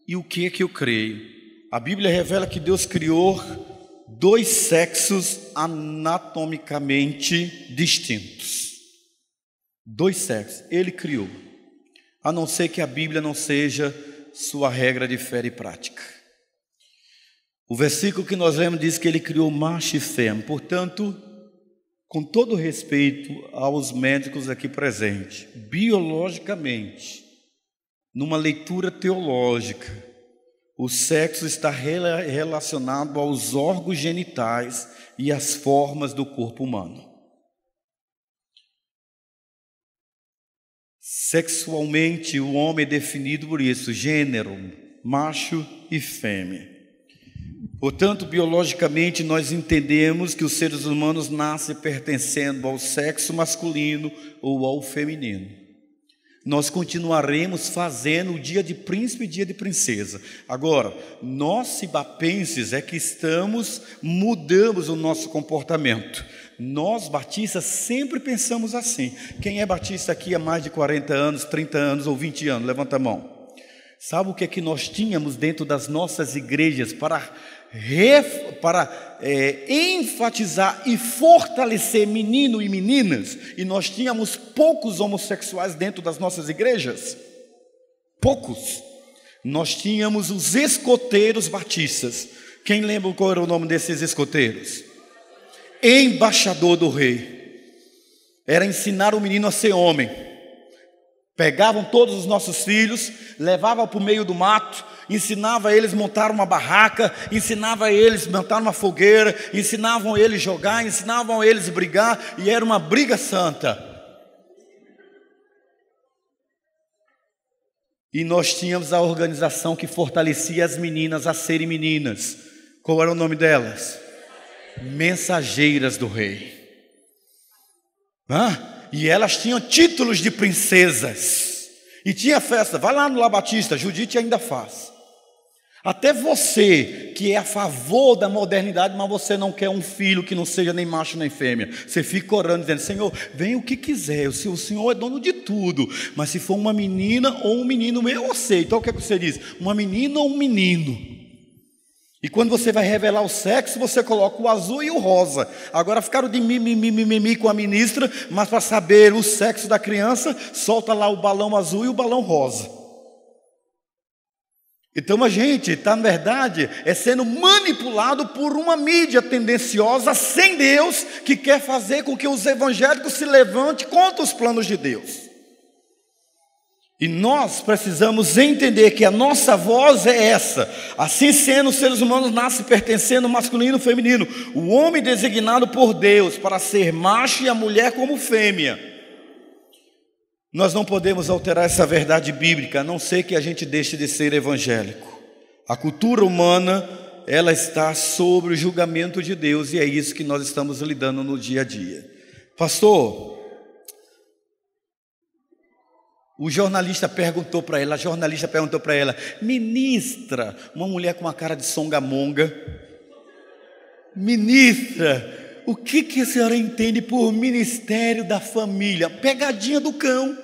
Speaker 1: e o que é que eu creio? A Bíblia revela que Deus criou dois sexos anatomicamente distintos. Dois sexos, Ele criou, a não ser que a Bíblia não seja sua regra de fé e prática. O versículo que nós lemos diz que Ele criou macho e fêmea. Portanto, com todo respeito aos médicos aqui presentes, biologicamente, numa leitura teológica, o sexo está relacionado aos órgãos genitais e às formas do corpo humano. Sexualmente, o homem é definido por isso: gênero, macho e fêmea. Portanto, biologicamente, nós entendemos que os seres humanos nascem pertencendo ao sexo masculino ou ao feminino. Nós continuaremos fazendo o dia de príncipe e dia de princesa. Agora, nós cibapenses é que mudamos o nosso comportamento. Nós batistas sempre pensamos assim. Quem é batista aqui há mais de 40 anos, 30 anos ou 20 anos? Levanta a mão. Sabe o que é que nós tínhamos dentro das nossas igrejas para enfatizar e fortalecer menino e meninas? E nós tínhamos poucos homossexuais dentro das nossas igrejas. Poucos. Nós tínhamos os escoteiros batistas. Quem lembra qual era o nome desses escoteiros? Embaixador do rei. Era ensinar o menino a ser homem. Pegavam todos os nossos filhos, levavam para o meio do mato, ensinava eles a montar uma barraca, ensinava eles a montar uma fogueira, ensinavam eles a jogar, ensinavam eles a brigar, e era uma briga santa. E nós tínhamos a organização que fortalecia as meninas a serem meninas. Qual era o nome delas? Mensageiras do rei. E elas tinham títulos de princesas. E tinha festa. Vai lá no La Batista, Judite ainda faz. Até você que é a favor da modernidade, mas você não quer um filho que não seja nem macho nem fêmea, você fica orando dizendo: Senhor, venha o que quiser, o Senhor é dono de tudo. Mas se for uma menina ou um menino, eu aceito. Então o que é que você diz? Uma menina ou um menino? E quando você vai revelar o sexo, você coloca o azul e o rosa. Agora ficaram de mimimi com a ministra, mas para saber o sexo da criança, solta lá o balão azul e o balão rosa. Então a gente está, na verdade, sendo manipulado por uma mídia tendenciosa, sem Deus, que quer fazer com que os evangélicos se levantem contra os planos de Deus. E nós precisamos entender que a nossa voz é essa. Assim sendo, os seres humanos nascem pertencendo ao masculino e feminino. O homem designado por Deus para ser macho e a mulher como fêmea. Nós não podemos alterar essa verdade bíblica, a não ser que a gente deixe de ser evangélico. A cultura humana, ela está sob o julgamento de Deus, e é isso que nós estamos lidando no dia a dia. Pastor, a jornalista perguntou para ela, ministra, uma mulher com uma cara de songamonga, ministra, o que a senhora entende por ministério da família? Pegadinha do cão,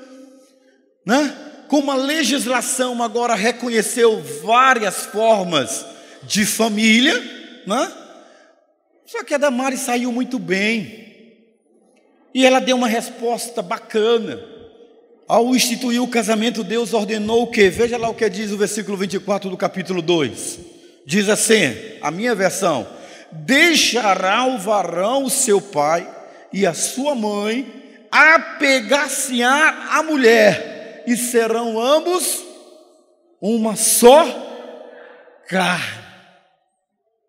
Speaker 1: né? Como a legislação agora reconheceu várias formas de família, né? Só que a Damares saiu muito bem, e ela deu uma resposta bacana. Ao instituir o casamento, Deus ordenou o quê? Veja lá o que diz o versículo 24 do capítulo 2. Diz assim, a minha versão: deixará o varão o seu pai e a sua mãe, apegar-se-á à mulher, e serão ambos uma só carne.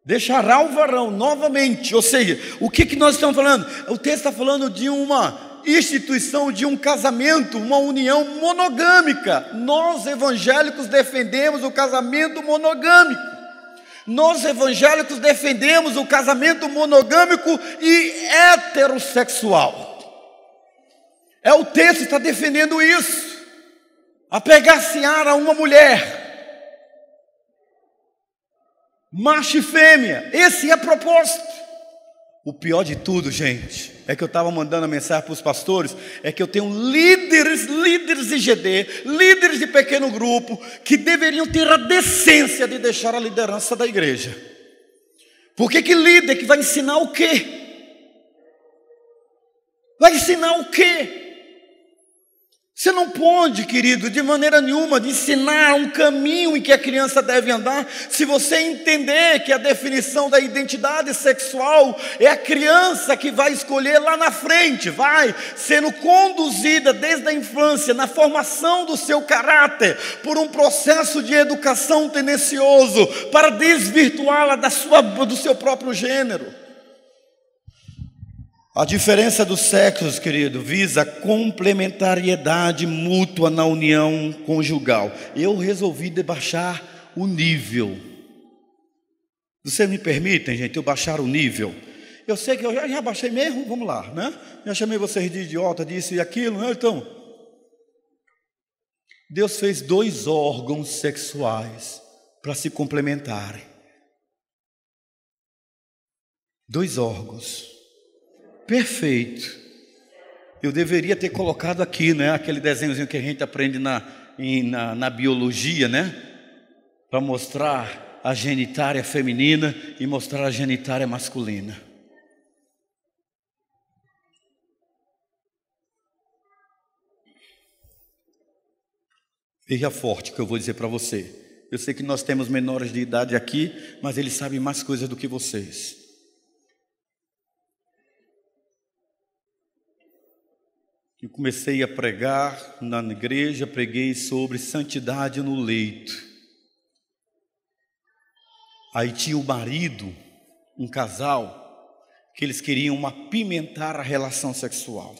Speaker 1: Deixará o varão novamente, ou seja, o que nós estamos falando? O texto está falando de uma instituição, de um casamento, uma união monogâmica. Nós evangélicos defendemos o casamento monogâmico. Nós evangélicos defendemos o casamento monogâmico e heterossexual. O texto está defendendo isso. Apegar-se-á a uma mulher, macho e fêmea. Esse é o propósito. O pior de tudo, gente, é que eu estava mandando a mensagem para os pastores, é que eu tenho líderes de IGD, líderes de pequeno grupo, que deveriam ter a decência de deixar a liderança da igreja. Porque que líder que vai ensinar o quê? Vai ensinar o quê? Você não pode, querido, de maneira nenhuma, de ensinar um caminho em que a criança deve andar, se você entender que a definição da identidade sexual é a criança que vai escolher lá na frente, vai sendo conduzida desde a infância, na formação do seu caráter, por um processo de educação tendencioso, para desvirtuá-la do seu próprio gênero. A diferença dos sexos, querido, visa a complementariedade mútua na união conjugal. Eu resolvi baixar o nível. Vocês me permitem, gente, eu baixar o nível? Eu sei que eu já baixei mesmo, vamos lá, né? Já chamei vocês de idiota, disso e aquilo, né? Então, Deus fez 2 órgãos sexuais para se complementarem. 2 órgãos. Perfeito. Eu deveria ter colocado aqui, né? Aquele desenhozinho que a gente aprende na biologia, né? Para mostrar a genitália feminina e mostrar a genitália masculina. Veja forte o que eu vou dizer para você. Eu sei que nós temos menores de idade aqui, mas eles sabem mais coisas do que vocês. Eu comecei a pregar na igreja, preguei sobre santidade no leito. Aí tinha o marido, um casal, que eles queriam apimentar a relação sexual.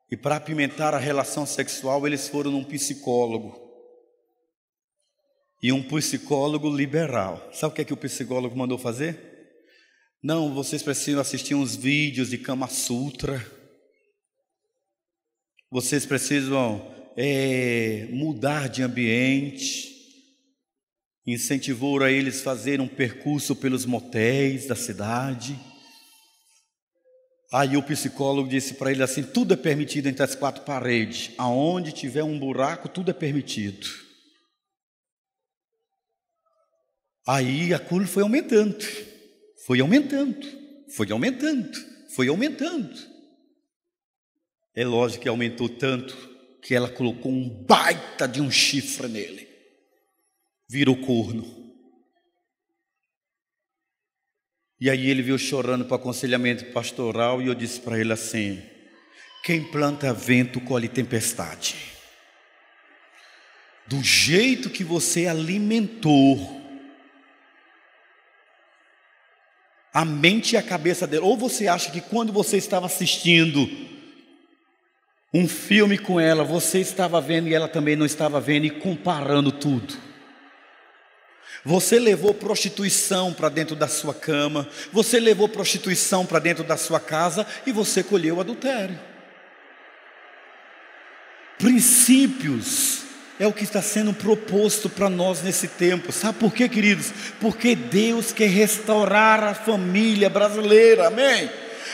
Speaker 1: E para apimentar a relação sexual, eles foram num psicólogo. E um psicólogo liberal. Sabe o que é que o psicólogo mandou fazer? Não, vocês precisam assistir uns vídeos de Kama Sutra. Vocês precisam mudar de ambiente. Incentivou a eles a fazerem um percurso pelos motéis da cidade. Aí o psicólogo disse para ele assim: tudo é permitido entre as 4 paredes. Aonde tiver um buraco, tudo é permitido. Aí a curva foi aumentando. Foi aumentando. Foi aumentando. Foi aumentando. É lógico que aumentou tanto que ela colocou um baita de um chifre nele. Virou corno. E aí ele veio chorando para o aconselhamento pastoral e eu disse para ele assim: quem planta vento colhe tempestade. Do jeito que você alimentou a mente e a cabeça dele, ou você acha que quando você estava assistindo um filme com ela, você estava vendo e ela também não estava vendo e comparando tudo. Você levou prostituição para dentro da sua cama, você levou prostituição para dentro da sua casa e você colheu adultério. Princípios é o que está sendo proposto para nós nesse tempo. Sabe por quê, queridos? Porque Deus quer restaurar a família brasileira, amém?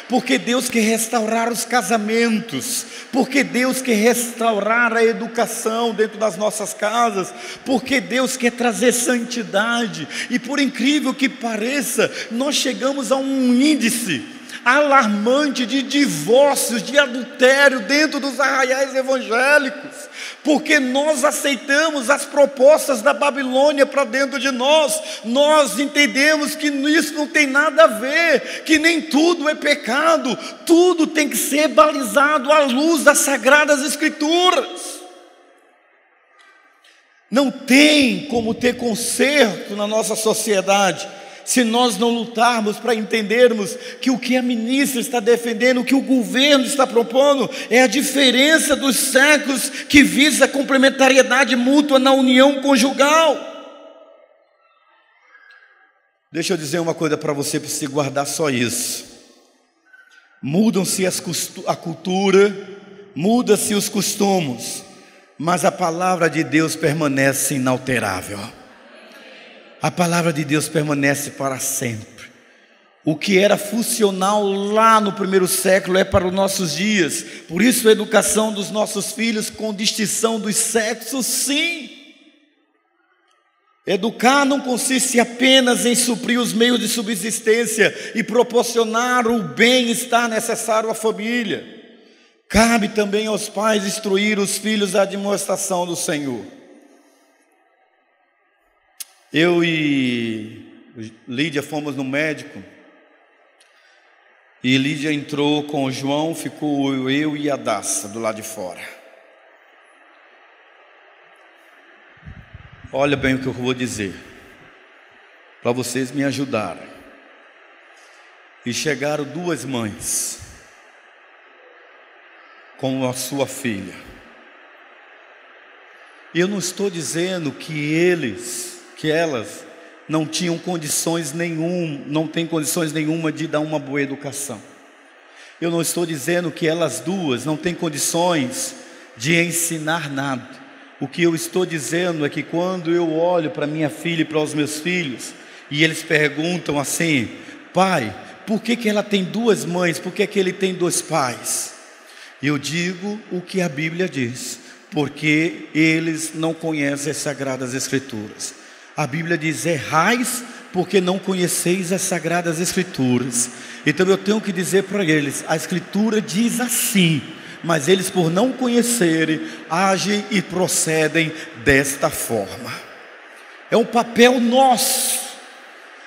Speaker 1: Porque Deus quer restaurar os casamentos, porque Deus quer restaurar a educação dentro das nossas casas, porque Deus quer trazer santidade. E por incrível que pareça, nós chegamos a um índice alarmante de divórcios, de adultério dentro dos arraiais evangélicos, porque nós aceitamos as propostas da Babilônia para dentro de nós. Nós entendemos que isso não tem nada a ver, que nem tudo é pecado, tudo tem que ser balizado à luz das Sagradas Escrituras. Não tem como ter conserto na nossa sociedade se nós não lutarmos para entendermos que o que a ministra está defendendo, o que o governo está propondo, é a diferença dos sexos que visa a complementariedade mútua na união conjugal. Deixa eu dizer uma coisa para você guardar só isso. Mudam-se a cultura, muda-se os costumes, mas a palavra de Deus permanece inalterável. A palavra de Deus permanece para sempre. O que era funcional lá no primeiro século é para os nossos dias. Por isso a educação dos nossos filhos com distinção dos sexos, sim. Educar não consiste apenas em suprir os meios de subsistência e proporcionar o bem-estar necessário à família. Cabe também aos pais instruir os filhos à demonstração do Senhor. Eu e Lídia fomos no médico, e Lídia entrou com o João, ficou eu e a Daça do lado de fora. Olha bem o que eu vou dizer, para vocês me ajudarem. E chegaram duas mães com a sua filha. Eu não estou dizendo que elas não tinham condições não têm condições nenhuma de dar uma boa educação. Eu não estou dizendo que elas duas não têm condições de ensinar nada. O que eu estou dizendo é que quando eu olho para minha filha e para os meus filhos, e eles perguntam assim: pai, por que ela tem duas mães? Por que ele tem dois pais? Eu digo o que a Bíblia diz, porque eles não conhecem as Sagradas Escrituras. A Bíblia diz: errais porque não conheceis as Sagradas Escrituras. Então eu tenho que dizer para eles: a Escritura diz assim, mas eles, por não conhecerem, agem e procedem desta forma. É um papel nosso,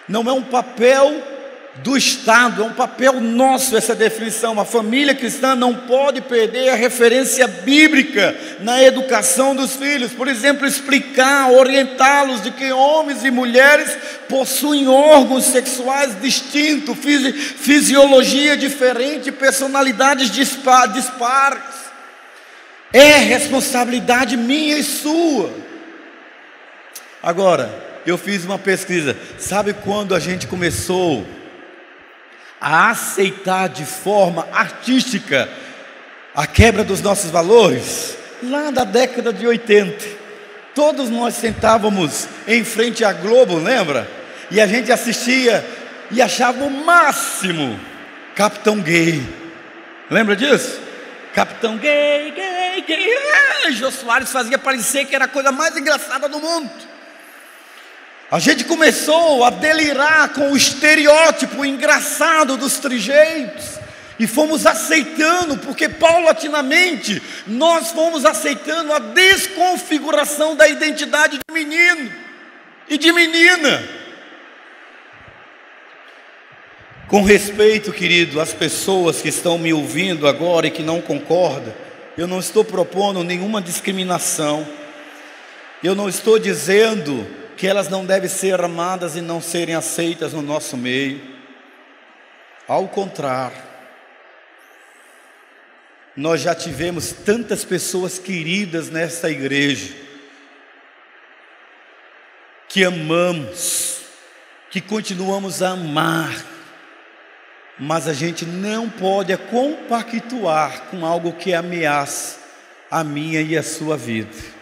Speaker 1: não é um papel do Estado, é um papel nosso essa definição. A família cristã não pode perder a referência bíblica na educação dos filhos. Por exemplo, explicar, orientá-los de que homens e mulheres possuem órgãos sexuais distintos, fisiologia diferente, personalidades dispares. É responsabilidade minha e sua. Agora, eu fiz uma pesquisa. Sabe quando a gente começou a aceitar de forma artística a quebra dos nossos valores? Lá da década de 80, todos nós sentávamos em frente à Globo, lembra? E a gente assistia e achava o máximo Capitão Gay. Lembra disso? Capitão Gay, gay, gay. Jô Soares fazia parecer que era a coisa mais engraçada do mundo. A gente começou a delirar com o estereótipo engraçado dos trejeitos, e fomos aceitando, porque paulatinamente nós fomos aceitando a desconfiguração da identidade de menino e de menina. Com respeito, querido, às pessoas que estão me ouvindo agora e que não concordam, eu não estou propondo nenhuma discriminação. Eu não estou dizendo que elas não devem ser amadas e não serem aceitas no nosso meio. Ao contrário, nós já tivemos tantas pessoas queridas nesta igreja, que amamos, que continuamos a amar, mas a gente não pode compactuar com algo que ameaça a minha e a sua vida.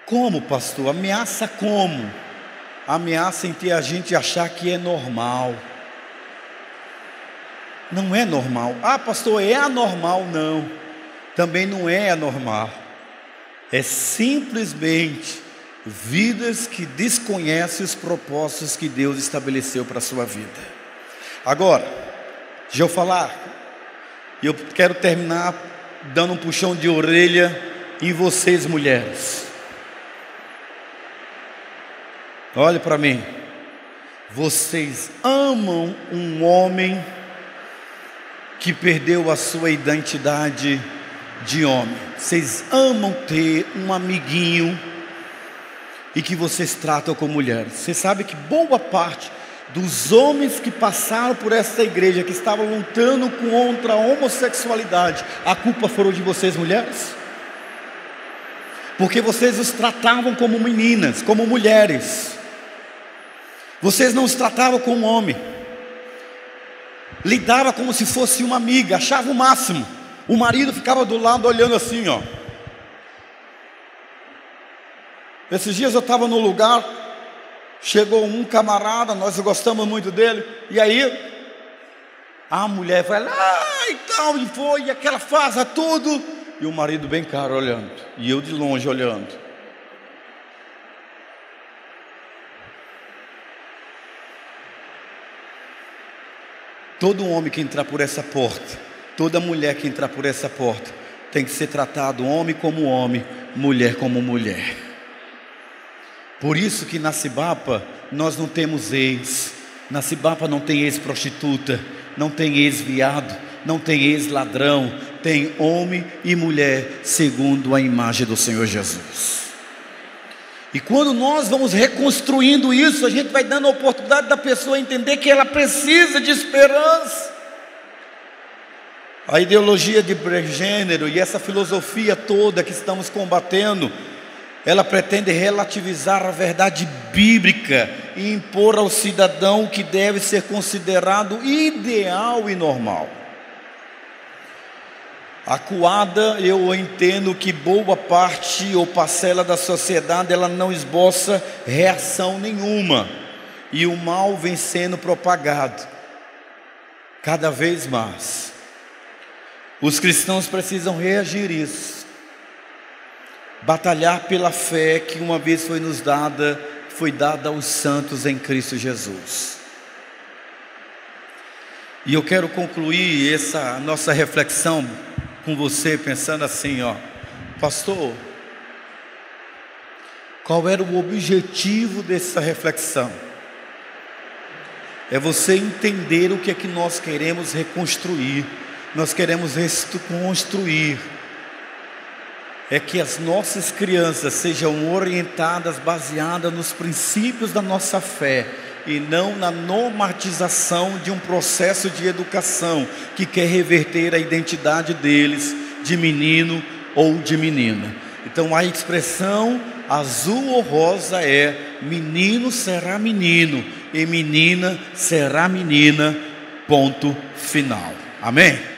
Speaker 1: Como, pastor? Ameaça como? Ameaça em ter a gente achar que é normal. Não é normal. Ah, pastor, é anormal? Não, também não é anormal. É simplesmente vidas que desconhecem os propósitos que Deus estabeleceu para a sua vida. Agora, deixa eu falar. Eu quero terminar dando um puxão de orelha em vocês, mulheres. Olhe para mim. Vocês amam um homem que perdeu a sua identidade de homem. Vocês amam ter um amiguinho e que vocês tratam como mulheres. Você sabe que boa parte dos homens que passaram por essa igreja, que estavam lutando contra a homossexualidade, a culpa foram de vocês, mulheres? Porque vocês os tratavam como meninas, como mulheres. Vocês não os tratavam como homem. Lidava como se fosse uma amiga, achava o máximo. O marido ficava do lado olhando assim, ó. Esses dias eu estava no lugar, chegou um camarada, nós gostamos muito dele, e aí a mulher vai lá e tal, e foi, e aquela farsa tudo, e o marido bem caro olhando, e eu de longe olhando. todo homem que entrar por essa porta, toda mulher que entrar por essa porta, tem que ser tratado homem como homem, mulher como mulher. Por isso que na Cibapa nós não temos ex, na Cibapa não tem ex-prostituta, não tem ex-viado, não tem ex-ladrão, tem homem e mulher segundo a imagem do Senhor Jesus. E quando nós vamos reconstruindo isso, a gente vai dando a oportunidade da pessoa entender que ela precisa de esperança. A ideologia de gênero e essa filosofia toda que estamos combatendo, ela pretende relativizar a verdade bíblica e impor ao cidadão o que deve ser considerado ideal e normal. Acuada, eu entendo que boa parte ou parcela da sociedade, ela não esboça reação nenhuma, e o mal vem sendo propagado cada vez mais. Os cristãos precisam reagir a isso, batalhar pela fé que uma vez foi dada aos santos em Cristo Jesus. E eu quero concluir essa nossa reflexão com você pensando assim, pastor, qual era o objetivo dessa reflexão? É você entender o que é que nós queremos reconstruir. Nós queremos reconstruir. É que as nossas crianças sejam orientadas, baseadas nos princípios da nossa fé, e não na normatização de um processo de educação que quer reverter a identidade deles de menino ou de menina. Então a expressão azul ou rosa é: menino será menino e menina será menina, ponto final. Amém?